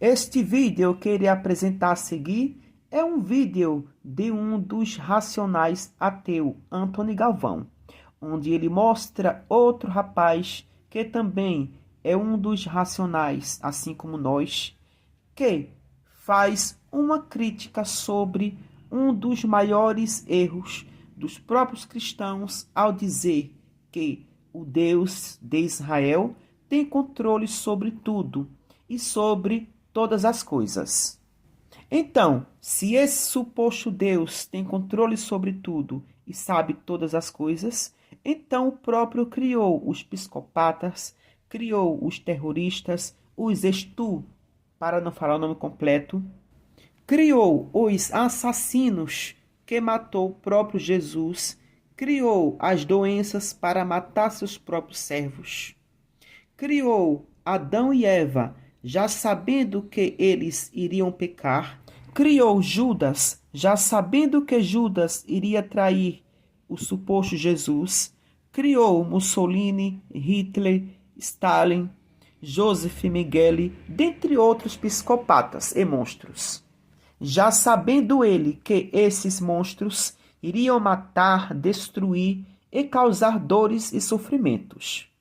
Este vídeo que irei apresentar a seguir é um vídeo de um dos racionais ateu, Antônio Galvão, onde ele mostra outro rapaz que também é um dos racionais, assim como nós, que faz uma crítica sobre um dos maiores erros dos próprios cristãos ao dizer que o Deus de Israel tem controle sobre tudo e sobre todas as coisas. Então, se esse suposto Deus tem controle sobre tudo e sabe todas as coisas, então o próprio criou os psicopatas, criou os terroristas, os estu, para não falar o nome completo, criou os assassinos que matou o próprio Jesus, criou as doenças para matar seus próprios servos, criou Adão e Eva, já sabendo que eles iriam pecar, criou Judas, já sabendo que Judas iria trair o suposto Jesus, criou Mussolini, Hitler, Stalin, Joseph Mengele, dentre outros psicopatas e monstros. Já sabendo ele que esses monstros iriam matar, destruir e causar dores e sofrimentos.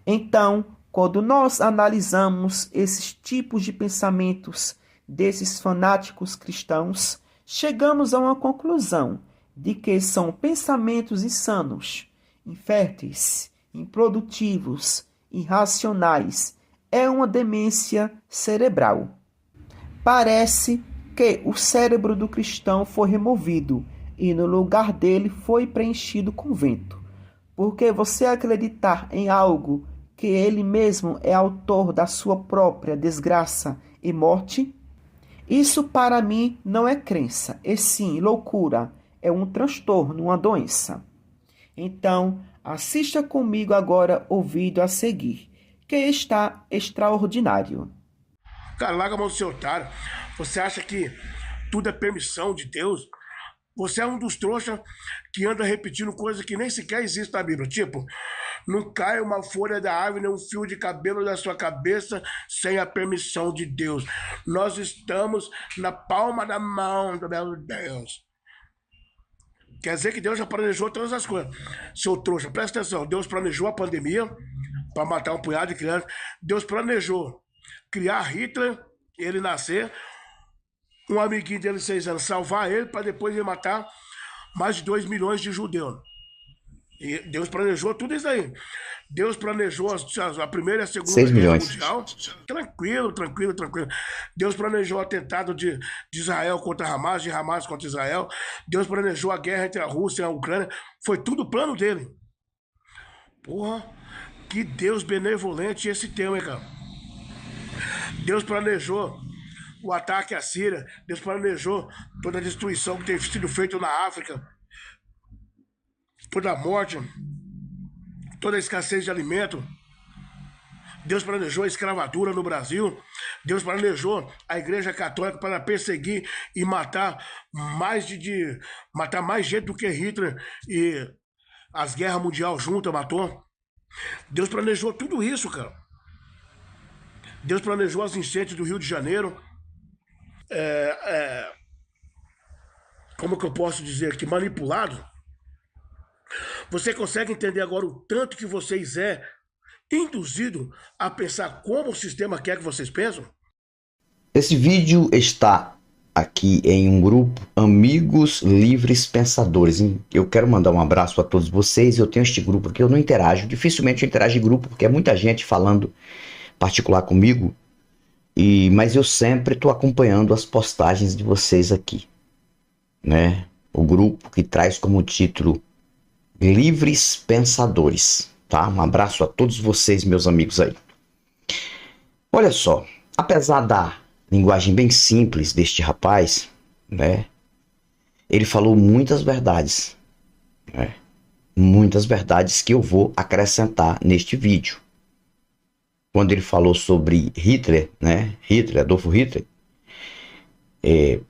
Então, quando nós analisamos esses tipos de pensamentos desses fanáticos cristãos, chegamos a uma conclusão de que são pensamentos insanos, inférteis, improdutivos, irracionais. É uma demência cerebral. Parece que o cérebro do cristão foi removido e no lugar dele foi preenchido com vento. Porque você acreditar em algo que ele mesmo é autor da sua própria desgraça e morte, isso para mim não é crença, e sim loucura, é um transtorno, uma doença. Então, assista comigo agora o vídeo a seguir, que está extraordinário. Cara, larga a mão do seu otário. Você acha que tudo é permissão de Deus? Você é um dos trouxas que anda repetindo coisas que nem sequer existem na Bíblia. Tipo, não cai uma folha da árvore, nem um fio de cabelo da sua cabeça sem a permissão de Deus. Nós estamos na palma da mão do meu Deus. Quer dizer que Deus já planejou todas as coisas. Seu trouxa, presta atenção. Deus planejou a pandemia para matar um punhado de crianças. Deus planejou criar Hitler, ele nascer, um amiguinho dele de 6 anos, salvar ele para depois ele matar mais de 2 milhões de judeus. E Deus planejou tudo isso aí. Deus planejou a Primeira e a Segunda 6 Guerra milhões. Mundial. Tranquilo, tranquilo, tranquilo. Deus planejou o atentado de Israel contra Hamas, de Hamas contra Israel. Deus planejou a guerra entre a Rússia e a Ucrânia. Foi tudo plano dele. Porra, que Deus benevolente esse tema, hein, cara? Deus planejou o ataque à Síria. Deus planejou toda a destruição que tem sido feita na África. Toda a morte, toda a escassez de alimento. Deus planejou a escravatura no Brasil. Deus planejou a Igreja Católica para perseguir e matar matar mais gente do que Hitler e as guerras mundiais juntas matou. Deus planejou tudo isso, cara. Deus planejou as enchentes do Rio de Janeiro. Como que eu posso dizer aqui? Manipulado. Você consegue entender agora o tanto que vocês induzido a pensar como o sistema quer que vocês pensam? Esse vídeo está aqui em um grupo Amigos Livres Pensadores. Eu quero mandar um abraço a todos vocês. Eu tenho este grupo aqui, eu não interajo. Dificilmente eu interajo em grupo, porque é muita gente falando particular comigo. Mas eu sempre estou acompanhando as postagens de vocês aqui, né? O grupo que traz como título Livres Pensadores, tá? Um abraço a todos vocês, meus amigos aí. Olha só, apesar da linguagem bem simples deste rapaz, né? Ele falou muitas verdades, né? Muitas verdades que eu vou acrescentar neste vídeo. Quando ele falou sobre Hitler, né? Adolf Hitler, ele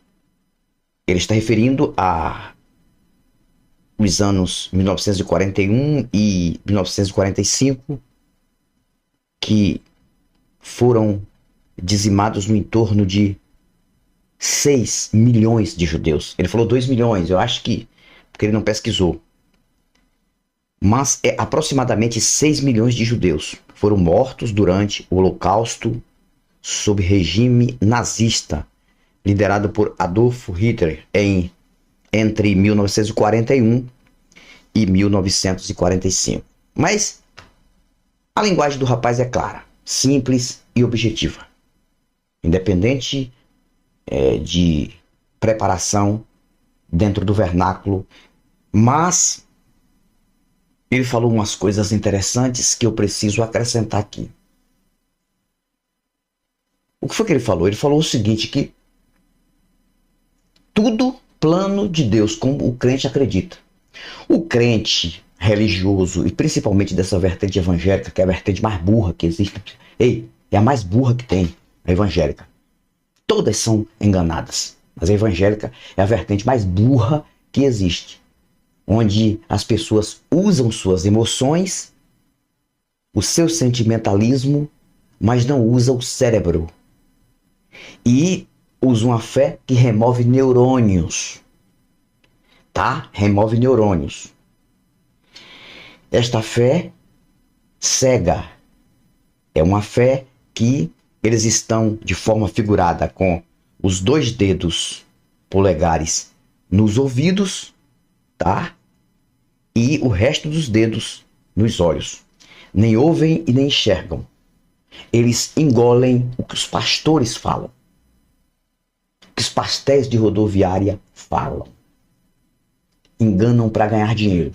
está referindo a os anos 1941 e 1945, que foram dizimados no entorno de 6 milhões de judeus. Ele falou 2 milhões, eu acho que, porque ele não pesquisou. Mas aproximadamente 6 milhões de judeus foram mortos durante o Holocausto sob regime nazista, liderado por Adolf Hitler entre 1941 e 1945. Mas a linguagem do rapaz é clara, simples e objetiva. Independente de preparação dentro do vernáculo, mas ele falou umas coisas interessantes que eu preciso acrescentar aqui. O que foi que ele falou? Ele falou o seguinte, que tudo plano de Deus, como o crente acredita. O crente religioso, e principalmente dessa vertente evangélica, que é a vertente mais burra que existe. É a mais burra que tem, a evangélica. Todas são enganadas, mas a evangélica é a vertente mais burra que existe, onde as pessoas usam suas emoções, o seu sentimentalismo, mas não usam o cérebro. E usam a fé que remove neurônios. Tá? Remove neurônios. Esta fé cega é uma fé que eles estão de forma figurada com os 2 dedos polegares nos ouvidos, tá? E o resto dos dedos nos olhos. Nem ouvem e nem enxergam. Eles engolem o que os pastores falam, o que os pastéis de rodoviária falam. Enganam para ganhar dinheiro,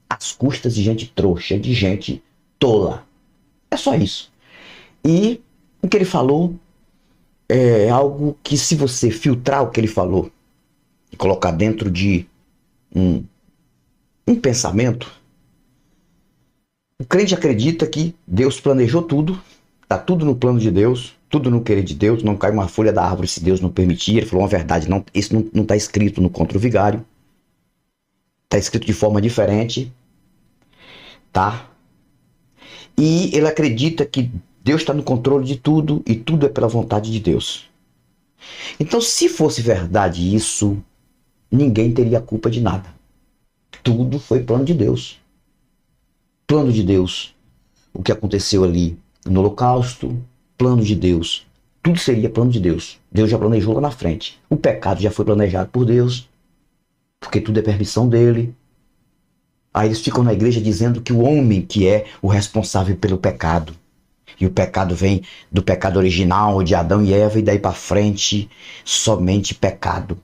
às custas de gente trouxa, de gente tola. É só isso. E o que ele falou é algo que, se você filtrar o que ele falou e colocar dentro de um pensamento, o crente acredita que Deus planejou tudo, está tudo no plano de Deus, tudo no querer de Deus, não cai uma folha da árvore se Deus não permitir. Ele falou uma verdade, não, isso não está escrito no Contra o Vigário, está escrito de forma diferente, tá? E ele acredita que Deus está no controle de tudo e tudo é pela vontade de Deus. Então, se fosse verdade isso, ninguém teria culpa de nada. Tudo foi plano de Deus. Plano de Deus. O que aconteceu ali no Holocausto, plano de Deus. Tudo seria plano de Deus. Deus já planejou lá na frente. O pecado já foi planejado por Deus, porque tudo é permissão dele. Aí eles ficam na igreja dizendo que o homem que é o responsável pelo pecado. E o pecado vem do pecado original de Adão e Eva, e daí para frente somente pecado.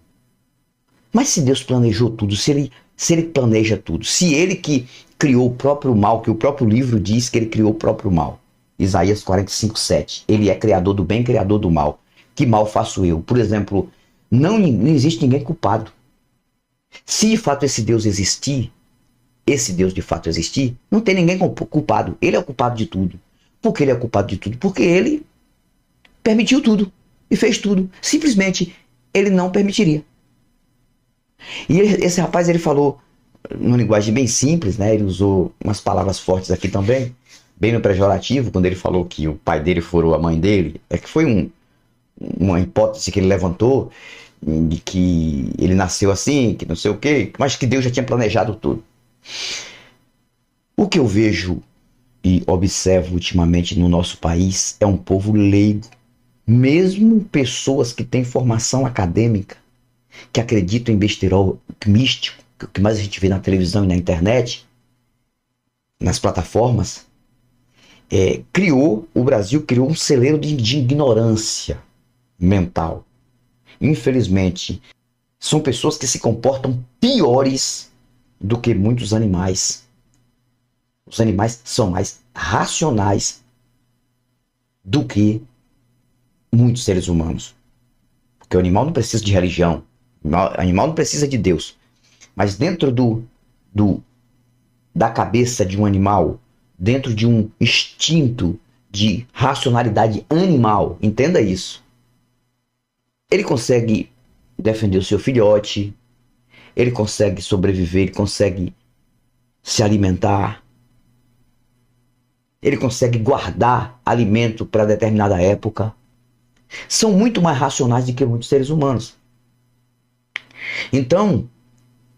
Mas se Deus planejou tudo, se ele planeja tudo, se ele que criou o próprio mal, que o próprio livro diz que ele criou o próprio mal, Isaías 45:7, ele é criador do bem, criador do mal. Que mal faço eu? Por exemplo, não existe ninguém culpado. Se de fato esse Deus de fato existir, não tem ninguém culpado. Ele é o culpado de tudo. Por que ele é o culpado de tudo? Porque ele permitiu tudo e fez tudo. Simplesmente ele não permitiria. E esse rapaz, ele falou numa linguagem bem simples, né? Ele usou umas palavras fortes aqui também, bem no pejorativo, quando ele falou que o pai dele furou a mãe dele. É que foi uma hipótese que ele levantou, de que ele nasceu assim, que não sei o quê, mas que Deus já tinha planejado tudo. O que eu vejo e observo ultimamente no nosso país é um povo leigo. Mesmo pessoas que têm formação acadêmica, que acreditam em besterol místico, que é o que mais a gente vê na televisão e na internet, nas plataformas, o Brasil criou um celeiro de ignorância mental. Infelizmente, são pessoas que se comportam piores do que muitos animais. Os animais são mais racionais do que muitos seres humanos. Porque o animal não precisa de religião, o animal não precisa de Deus. Mas dentro da cabeça de um animal, dentro de um instinto de racionalidade animal, entenda isso, ele consegue defender o seu filhote, ele consegue sobreviver, ele consegue se alimentar, ele consegue guardar alimento para determinada época. são muito mais racionais do que muitos seres humanos. Então,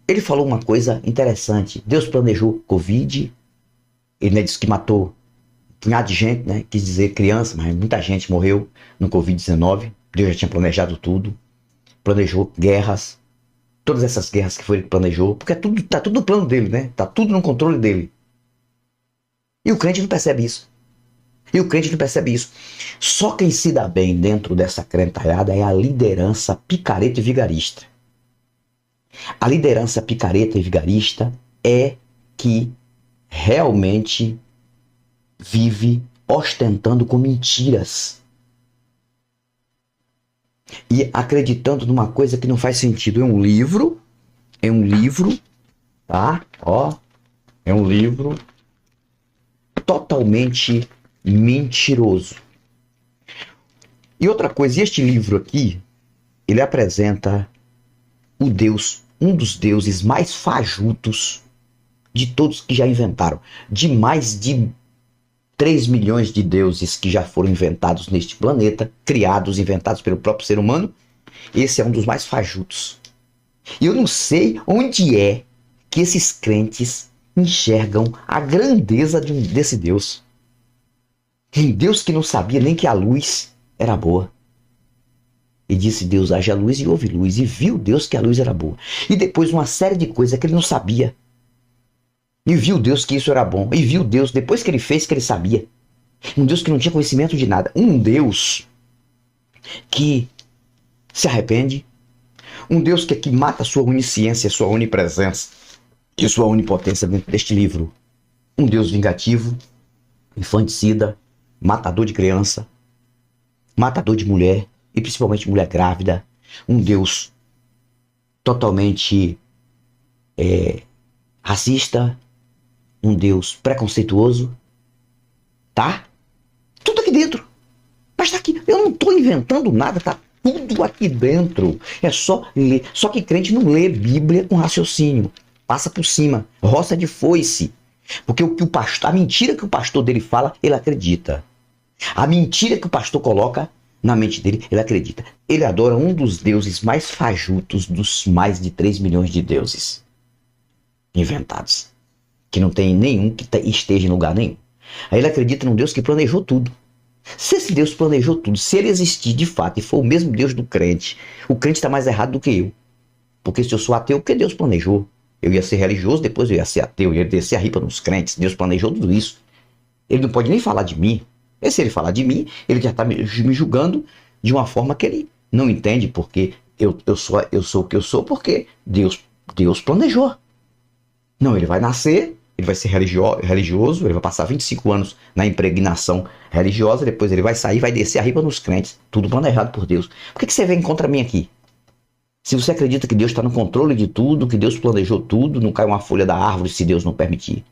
ele falou uma coisa interessante. Deus planejou Covid, ele disse que matou um punhado de gente, né? Quis dizer criança, mas muita gente morreu no Covid-19. Deus já tinha planejado tudo. Planejou guerras. Todas essas guerras que foi ele que planejou. Porque tá tudo no plano dele, né? Tá tudo no controle dele. E o crente não percebe isso. Só quem se dá bem dentro dessa crentalhada é a liderança picareta e vigarista. A liderança picareta e vigarista é que realmente vive ostentando com mentiras e acreditando numa coisa que não faz sentido. É um livro, tá? Ó, é um livro totalmente mentiroso. E outra coisa, este livro aqui, ele apresenta o Deus, um dos deuses mais fajutos de todos que já inventaram. De mais de 3 milhões de deuses que já foram inventados neste planeta, criados, inventados pelo próprio ser humano, esse é um dos mais fajutos. E eu não sei onde é que esses crentes enxergam a grandeza desse Deus. Um Deus que não sabia nem que a luz era boa. E disse Deus, haja luz, e houve luz. E viu Deus que a luz era boa. E depois uma série de coisas que ele não sabia. E viu Deus que isso era bom. E viu Deus, depois que ele fez, que ele sabia. Um Deus que não tinha conhecimento de nada. Um Deus que se arrepende. Um Deus que mata a sua onisciência, sua onipresença e sua onipotência dentro deste livro. Um Deus vingativo, infanticida, matador de criança, matador de mulher, e principalmente mulher grávida. Um Deus totalmente racista, um Deus preconceituoso, tá? Tudo aqui dentro. Mas tá aqui, eu não tô inventando nada, tá tudo aqui dentro. É só ler. Só que crente não lê Bíblia com raciocínio. Passa por cima, roça de foice. Porque a mentira que o pastor dele fala, ele acredita. A mentira que o pastor coloca na mente dele, ele acredita. Ele adora um dos deuses mais fajutos dos mais de 3 milhões de deuses inventados. Que não tem nenhum que esteja em lugar nenhum. Aí ele acredita num Deus que planejou tudo. Se esse Deus planejou tudo, se ele existir de fato e for o mesmo Deus do crente, o crente está mais errado do que eu. Porque se eu sou ateu, porque Deus planejou. Eu ia ser religioso, depois eu ia ser ateu, eu ia descer a ripa nos crentes. Deus planejou tudo isso. Ele não pode nem falar de mim. E se ele falar de mim, ele já está me julgando de uma forma que ele não entende, porque eu sou o que eu sou, porque Deus planejou. Não, ele vai nascer, ele vai ser religioso, ele vai passar 25 anos na impregnação religiosa, depois ele vai sair, vai descer a ripa nos crentes. Tudo planejado por Deus. Por que você vem contra mim aqui? Se você acredita que Deus está no controle de tudo, que Deus planejou tudo, não cai uma folha da árvore se Deus não permitir.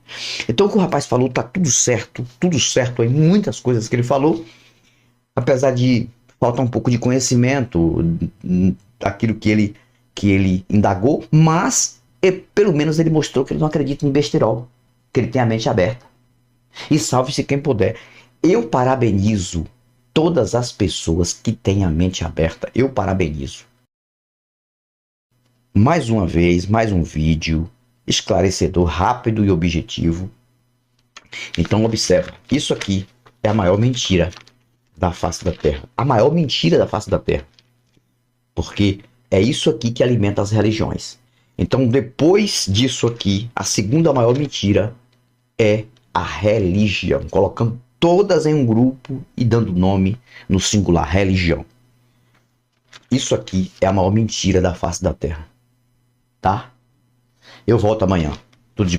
Então o que o rapaz falou está tudo certo aí, muitas coisas que ele falou, apesar de faltar um pouco de conhecimento daquilo que ele indagou, mas pelo menos ele mostrou que ele não acredita em besterol, que ele tem a mente aberta. E salve-se quem puder. Eu parabenizo todas as pessoas que têm a mente aberta. Eu parabenizo. Mais uma vez, mais um vídeo esclarecedor, rápido e objetivo. Então observa, isso aqui é a maior mentira da face da Terra. A maior mentira da face da Terra. Porque é isso aqui que alimenta as religiões. Então depois disso aqui, a segunda maior mentira é a religião. Colocando todas em um grupo e dando nome no singular, religião. Isso aqui é a maior mentira da face da Terra. Tá? Eu volto amanhã. Tudo de